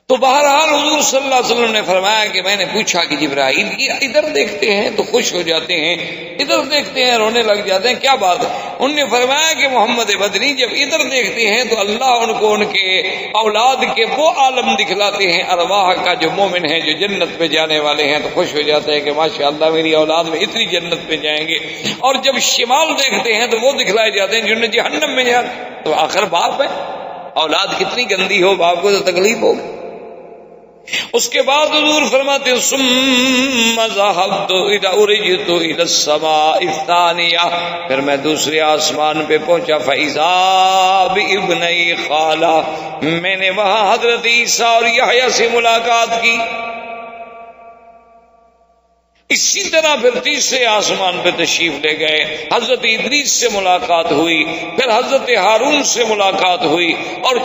تو بہرحال حضور صلی اللہ علیہ وسلم نے فرمایا کہ میں نے پوچھا کہ جبرائیل یہ ادھر دیکھتے ہیں تو خوش ہو جاتے ہیں، ادھر دیکھتے ہیں رونے لگ جاتے ہیں، کیا بات ہے؟ انہوں نے فرمایا کہ محمد بدنی جب ادھر دیکھتے ہیں تو اللہ ان کو ان کے اولاد کے وہ عالم دکھلاتے ہیں ارواح کا، جو مومن ہیں جو جنت پہ جانے والے ہیں، تو خوش ہو جاتے ہیں کہ ماشاءاللہ میری اولاد میں اتنی جنت پہ جائیں گے۔ اور جب شمال دیکھتے ہیں تو وہ دکھلائے جاتے ہیں جنہوں نے جہنم میں جانا۔ تو آخر باپ ہے، اولاد کتنی گندی ہو باپ کو تو تکلیف ہوگی۔ اس کے بعد حضور فرماتے ہیں ثم ذهبت اذا ارجت الى السماء الثانيه، پھر میں دوسرے آسمان پہ پہنچا فاذا بابني خالہ، میں نے وہاں حضرت عیسیٰ اور یحییٰ سے ملاقات کی۔ اسی طرح پھر تیسرے آسمان پہ تشریف لے گئے، حضرت ادریس سے ملاقات ہوئی، پھر حضرت ہارون سے ملاقات ہوئی، اور